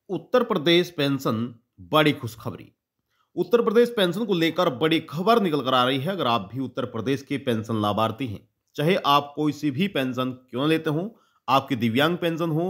Uttar Pradesh pension बड़ी खुशखबरी। Uttar Pradesh pension को लेकर बड़ी खबर निकल कर आ रही है। अगर आप भी उत्तर प्रदेश के पेंशन लाभार्थी हैं, चाहे आप कोई सी भी पेंशन क्यों लेते हो, आपकी दिव्यांग पेंशन हो,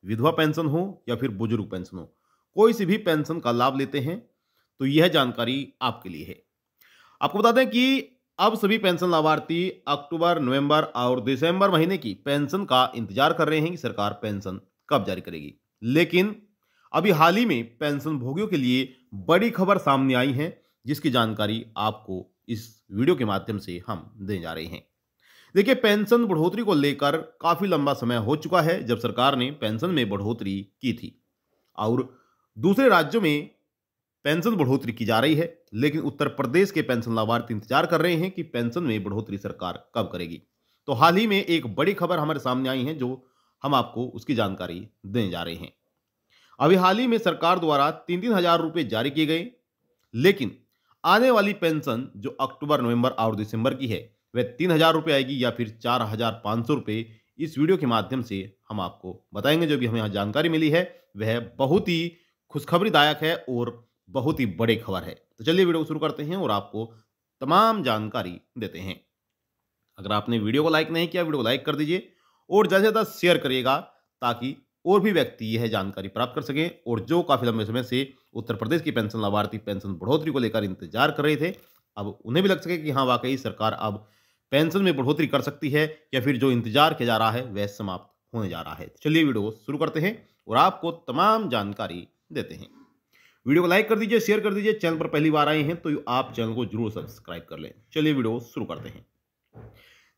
विधवा पेंशन हो या फिर बुजुर्ग पेंशन हो, कोई सी भी पेंशन का लाभ लेते हैं तो यह जानकारी आपके लिए है। आपको बता दें कि अब सभी पेंशन लाभार्थी अक्टूबर, नवंबर और दिसंबर महीने की पेंशन का इंतजार कर रहे हैं कि सरकार पेंशन कब जारी करेगी। लेकिन अभी हाल ही में पेंशन भोगियों के लिए बड़ी खबर सामने आई है, जिसकी जानकारी आपको इस वीडियो के माध्यम से हम देने जा रहे हैं। देखिए, पेंशन बढ़ोतरी को लेकर काफी लंबा समय हो चुका है जब सरकार ने पेंशन में बढ़ोतरी की थी और दूसरे राज्यों में पेंशन बढ़ोतरी की जा रही है, लेकिन उत्तर प्रदेश के पेंशन लाभार्थी इंतजार कर रहे हैं कि पेंशन में बढ़ोतरी सरकार कब करेगी। तो हाल ही में एक बड़ी खबर हमारे सामने आई है, जो हम आपको उसकी जानकारी देने जा रहे हैं। अभी हाल ही में सरकार द्वारा 3-3 हज़ार रुपए जारी किए गए, लेकिन आने वाली पेंशन जो अक्टूबर, नवंबर और दिसंबर की है, वह 3 हज़ार रुपए आएगी या फिर 4,500 रुपए। इस वीडियो के माध्यम से हम आपको बताएंगे। जो भी हमें यहाँ जानकारी मिली है वह बहुत ही खुशखबरीदायक है और बहुत ही बड़ी खबर है। तो चलिए वीडियो को शुरू करते हैं और आपको तमाम जानकारी देते हैं। अगर आपने वीडियो को लाइक नहीं किया, वीडियो को लाइक कर दीजिए और ज़्यादा से ज़्यादा शेयर करिएगा, ताकि और भी व्यक्ति यह जानकारी प्राप्त कर सकें और जो काफ़ी लंबे समय से उत्तर प्रदेश की पेंशन लाभार्थी पेंशन बढ़ोतरी को लेकर इंतजार कर रहे थे, अब उन्हें भी लग सके कि हाँ, वाकई सरकार अब पेंशन में बढ़ोतरी कर सकती है या फिर जो इंतजार किया जा रहा है वह समाप्त होने जा रहा है। तो चलिए वीडियो को शुरू करते हैं और आपको तमाम जानकारी देते हैं। वीडियो को लाइक कर दीजिए, शेयर कर दीजिए। चैनल पर पहली बार आए हैं तो आप चैनल को जरूर सब्सक्राइब कर लें। चलिए वीडियो शुरू करते हैं।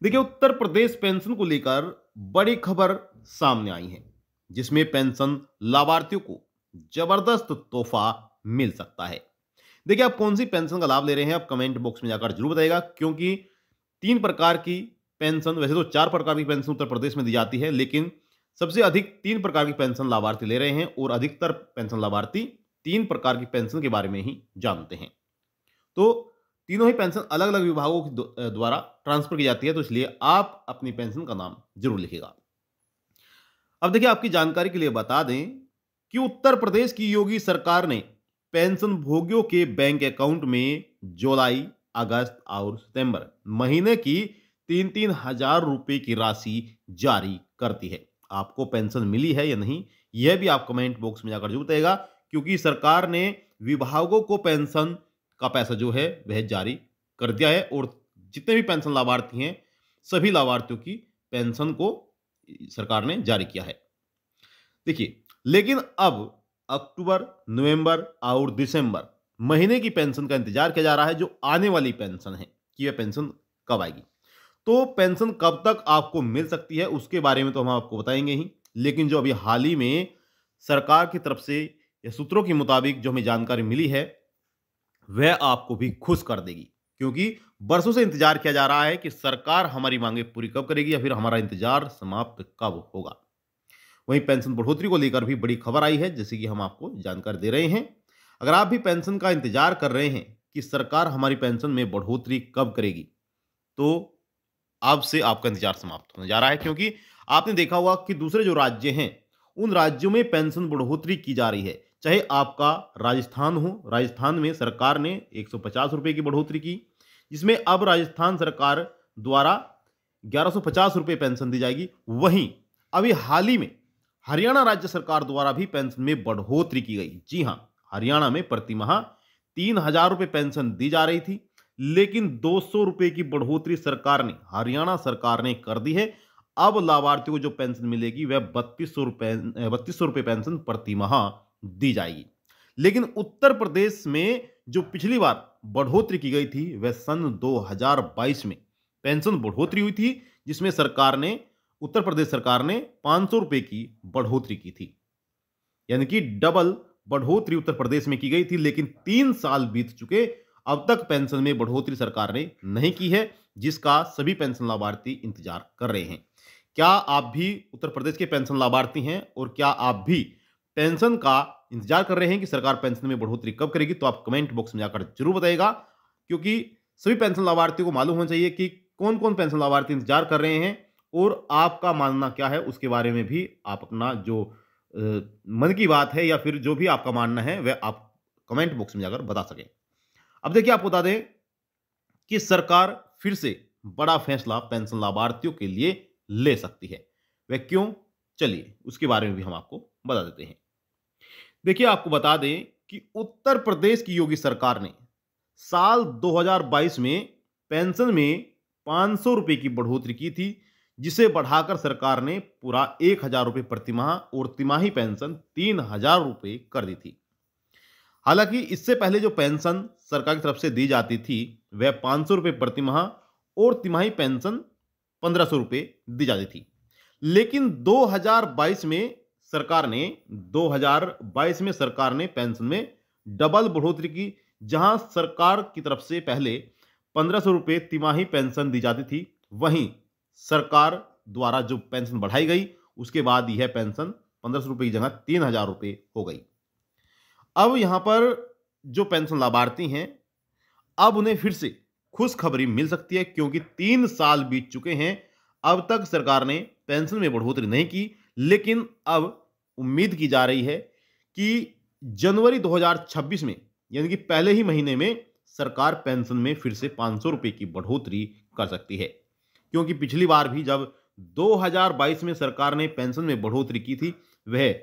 देखिए, उत्तर प्रदेश पेंशन को लेकर बड़ी खबर सामने आई है, जिसमें पेंशन लाभार्थियों को जबरदस्त तोहफा मिल सकता है। देखिए, आप कौन सी पेंशन का लाभ ले रहे हैं, आप कमेंट बॉक्स में जाकर जरूर बताइएगा, क्योंकि 3 प्रकार की पेंशन, वैसे तो 4 प्रकार की पेंशन उत्तर प्रदेश में दी जाती है, लेकिन सबसे अधिक 3 प्रकार की पेंशन लाभार्थी ले रहे हैं और अधिकतर पेंशन लाभार्थी 3 प्रकार की पेंशन के बारे में ही जानते हैं। तो तीनों ही पेंशन अलग अलग विभागों के द्वारा ट्रांसफर की जाती है, तो इसलिए आप अपनी पेंशन का नाम जरूर लिखिएगा। अब देखिए, आपकी जानकारी के लिए बता दें कि उत्तर प्रदेश की योगी सरकार ने पेंशन भोगियों के बैंक अकाउंट में जुलाई, अगस्त और सितंबर महीने की 3-3 हज़ार रुपए की राशि जारी करती है। आपको पेंशन मिली है या नहीं, यह भी आप कमेंट बॉक्स में जाकर जरूर बताइएगा, क्योंकि सरकार ने विभागों को पेंशन का पैसा जो है वह जारी कर दिया है और जितने भी पेंशन लाभार्थी हैं, सभी लाभार्थियों की पेंशन को सरकार ने जारी किया है। देखिए, लेकिन अब अक्टूबर, नवंबर और दिसंबर महीने की पेंशन का इंतजार किया जा रहा है, जो आने वाली पेंशन है कि यह पेंशन कब आएगी। तो पेंशन कब तक आपको मिल सकती है उसके बारे में तो हम आपको बताएंगे ही, लेकिन जो अभी हाल ही में सरकार की तरफ से या सूत्रों के मुताबिक जो हमें जानकारी मिली है, वह आपको भी खुश कर देगी, क्योंकि बरसों से इंतजार किया जा रहा है कि सरकार हमारी मांगे पूरी कब करेगी या फिर हमारा इंतजार समाप्त कब होगा। वहीं पेंशन बढ़ोतरी को लेकर भी बड़ी खबर आई है, जैसे कि हम आपको जानकारी दे रहे हैं। अगर आप भी पेंशन का इंतजार कर रहे हैं कि सरकार हमारी पेंशन में बढ़ोतरी कब करेगी, तो अब से आपका इंतजार समाप्त होने जा रहा है, क्योंकि आपने देखा होगा कि दूसरे जो राज्य हैं, उन राज्यों में पेंशन बढ़ोतरी की जा रही है। चाहे आपका राजस्थान हो, राजस्थान में सरकार ने 150 रुपए की बढ़ोतरी की, जिसमें अब राजस्थान सरकार द्वारा 1150 रुपए पेंशन दी जाएगी। वहीं अभी हाल ही में हरियाणा राज्य सरकार द्वारा भी पेंशन में बढ़ोतरी की गई। जी हां, हरियाणा में प्रति माह 3,000 रुपए पेंशन दी जा रही थी, लेकिन 200 रुपए की बढ़ोतरी हरियाणा सरकार ने कर दी है। अब लाभार्थियों को जो पेंशन मिलेगी वह 3200 रुपए पेंशन प्रति माह दी जाएगी। लेकिन उत्तर प्रदेश में जो पिछली बार बढ़ोतरी की गई थी, वह सन 2022 में पेंशन बढ़ोतरी हुई थी, जिसमें उत्तर प्रदेश सरकार ने 500 रुपए की बढ़ोतरी की थी। यानी कि डबल बढ़ोतरी उत्तर प्रदेश में की गई थी, लेकिन 3 साल बीत चुके, अब तक पेंशन में बढ़ोतरी सरकार ने नहीं की है, जिसका सभी पेंशन लाभार्थी इंतजार कर रहे हैं। क्या आप भी उत्तर प्रदेश के पेंशन लाभार्थी हैं और क्या आप भी पेंशन का इंतजार कर रहे हैं कि सरकार पेंशन में बढ़ोतरी कब करेगी? तो आप कमेंट बॉक्स में जाकर जरूर बताइएगा, क्योंकि सभी पेंशन लाभार्थियों को मालूम होना चाहिए कि कौन कौन पेंशन लाभार्थी इंतजार कर रहे हैं और आपका मानना क्या है। उसके बारे में भी आप अपना जो मन की बात है या फिर जो भी आपका मानना है वह आप कमेंट बॉक्स में जाकर बता सकें। अब देखिए, आपको बता दें कि सरकार फिर से बड़ा फैसला पेंशन लाभार्थियों के लिए ले सकती है। वह क्यों? चलिए उसके बारे में भी हम आपको बता देते हैं। देखिए, आपको बता दें कि उत्तर प्रदेश की योगी सरकार ने साल 2022 में पेंशन में 500 रुपए की बढ़ोतरी की थी, जिसे बढ़ाकर सरकार ने पूरा 1000 रुपए प्रतिमाह और तिमाही पेंशन 3000 रुपए कर दी थी। हालांकि इससे पहले जो पेंशन सरकार की तरफ से दी जाती थी वह 500 रुपए प्रतिमाह और तिमाही पेंशन 1500 रुपए दी जाती थी। लेकिन 2022 में सरकार ने 2022 में सरकार ने पेंशन में डबल बढ़ोतरी की, जहां सरकार की तरफ से पहले 1500 रुपए तिमाही पेंशन दी जाती थी, वहीं सरकार द्वारा जो पेंशन बढ़ाई गई उसके बाद यह पेंशन 1500 रुपए की जगह 3000 रुपए हो गई। अब यहां पर जो पेंशन लाभार्थी हैं, अब उन्हें फिर से खुशखबरी मिल सकती है, क्योंकि 3 साल बीत चुके हैं। अब तक सरकार ने पेंशन में बढ़ोतरी नहीं की, लेकिन अब उम्मीद की जा रही है कि जनवरी 2026 में, यानी कि पहले ही महीने में, सरकार पेंशन में फिर से 500 रुपए की बढ़ोतरी कर सकती है। क्योंकि पिछली बार भी जब 2022 में सरकार ने पेंशन में बढ़ोतरी की थी, वह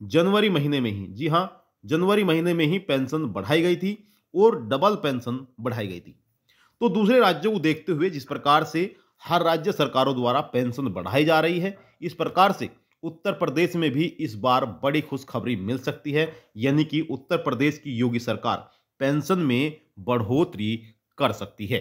जनवरी महीने में ही, जी हां, जनवरी महीने में ही पेंशन बढ़ाई गई थी और डबल पेंशन बढ़ाई गई थी। तो दूसरे राज्यों को देखते हुए जिस प्रकार से हर राज्य सरकारों द्वारा पेंशन बढ़ाई जा रही है, इस प्रकार से उत्तर प्रदेश में भी इस बार बड़ी खुशखबरी मिल सकती है, यानी कि उत्तर प्रदेश की योगी सरकार पेंशन में बढ़ोतरी कर सकती है।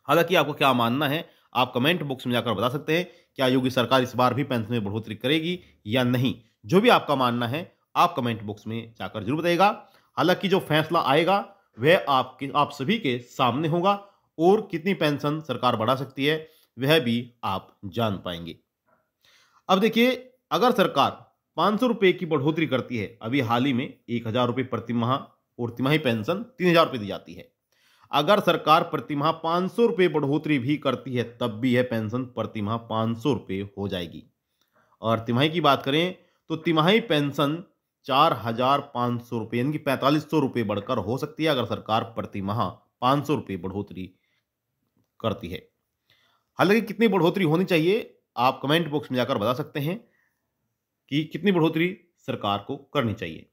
हालांकि आपको क्या मानना है, आप कमेंट बॉक्स में जाकर बता सकते हैं। क्या योगी सरकार इस बार भी पेंशन में बढ़ोतरी करेगी या नहीं? जो भी आपका मानना है आप कमेंट बॉक्स में जाकर जरूर बताइएगा। हालांकि जो फैसला आएगा वह आप सभी के सामने होगा, और कितनी पेंशन सरकार बढ़ा सकती है वह भी आप जान पाएंगे। अब देखिए, अगर सरकार 500 रुपए की बढ़ोतरी करती है, अभी हाल ही में 1000 रुपए प्रति माह और तिमाही पेंशन 3000 रुपए दी जाती है। अगर सरकार प्रतिमाह 500 रुपए बढ़ोतरी भी करती है, तब भी यह पेंशन प्रतिमाह 500 रुपए हो जाएगी। और तिमाही की बात करें तो तिमाही पेंशन 4500 रुपए, यानी कि 4500 रुपए बढ़कर हो सकती है, अगर सरकार प्रतिमाह 500 रुपए बढ़ोतरी करती है। हालांकि कितनी बढ़ोतरी होनी चाहिए आप कमेंट बॉक्स में जाकर बता सकते हैं कि कितनी बढ़ोतरी सरकार को करनी चाहिए।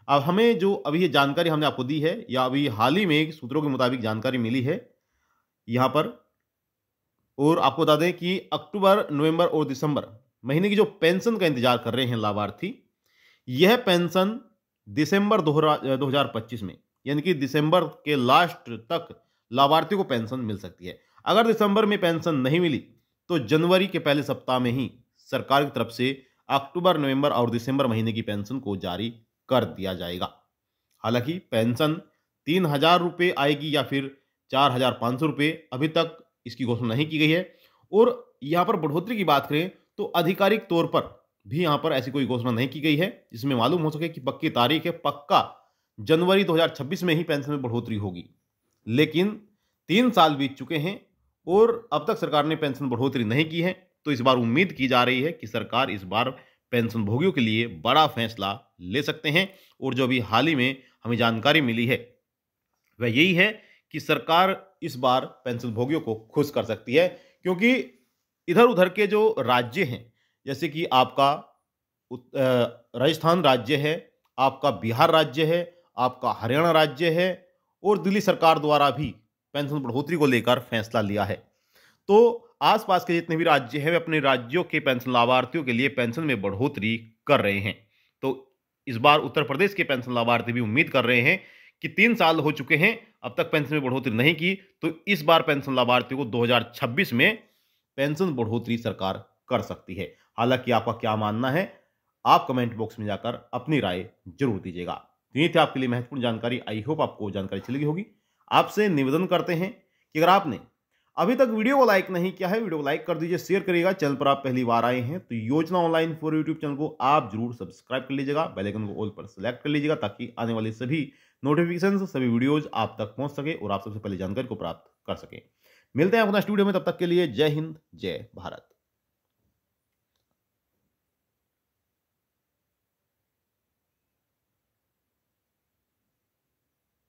अब हमें जो अभी ये जानकारी हमने आपको दी है, या अभी हाल ही में सूत्रों के मुताबिक जानकारी मिली है यहां पर, और आपको बता दें कि अक्टूबर, नवंबर और दिसंबर महीने की जो पेंशन का इंतजार कर रहे हैं लाभार्थी, यह पेंशन दिसंबर 2025 में, यानी कि दिसंबर के लास्ट तक लाभार्थियों को पेंशन मिल सकती है। अगर दिसंबर में पेंशन नहीं मिली तो जनवरी के पहले सप्ताह में ही सरकार की तरफ से अक्टूबर, नवंबर और दिसंबर महीने की पेंशन को जारी कर दिया जाएगा। हालांकि पेंशन 3000 रुपए आएगी या फिर 4500 रुपए, अभी तक इसकी घोषणा नहीं की गई है। और यहां पर बढ़ोतरी की बात करें तो आधिकारिक तौर पर भी यहां पर ऐसी कोई घोषणा नहीं की गई है जिसमें मालूम हो सके कि पक्की तारीख है, पक्का जनवरी 2026 में ही पेंशन में बढ़ोतरी होगी। लेकिन 3 साल बीत चुके हैं और अब तक सरकार ने पेंशन बढ़ोतरी नहीं की है, तो इस बार उम्मीद की जा रही है कि सरकार इस बार पेंशन भोगियों के लिए बड़ा फैसला ले सकते हैं। और जो अभी हाल ही में हमें जानकारी मिली है वह यही है कि सरकार इस बार पेंशन भोगियों को खुश कर सकती है, क्योंकि इधर उधर के जो राज्य हैं, जैसे कि आपका राजस्थान राज्य है, आपका बिहार राज्य है, आपका हरियाणा राज्य है, और दिल्ली सरकार द्वारा भी पेंशन बढ़ोतरी को लेकर फैसला लिया है। तो आसपास के जितने भी राज्य हैं वे अपने राज्यों के पेंशन लाभार्थियों के लिए पेंशन में बढ़ोतरी कर रहे हैं। तो इस बार उत्तर प्रदेश के पेंशन लाभार्थी भी उम्मीद कर रहे हैं कि 3 साल हो चुके हैं, अब तक पेंशन में बढ़ोतरी नहीं की, तो इस बार पेंशन लाभार्थियों को 2026 में पेंशन बढ़ोतरी सरकार कर सकती है। हालांकि आपका क्या मानना है आप कमेंट बॉक्स में जाकर अपनी राय जरूर दीजिएगा। ये थी आपके लिए महत्वपूर्ण जानकारी। आई होप आपको जानकारी चली होगी। आपसे निवेदन करते हैं कि अगर आपने अभी तक वीडियो को लाइक नहीं किया है, वीडियो को लाइक कर दीजिए, शेयर करिएगा। चैनल पर आप पहली बार आए हैं तो योजना ऑनलाइन फॉर यूट्यूब चैनल को आप जरूर सब्सक्राइब कर लीजिएगा, बेल आइकन को ऑल पर सेलेक्ट कर लीजिएगा, ताकि आने वाले सभी नोटिफिकेशन, सभी वीडियोज आप तक पहुंच सके और आप सबसे पहले जानकारी को प्राप्त कर सके। मिलते हैं आपको नेक्स्ट वीडियो में, तब तक के लिए जय हिंद, जय भारत।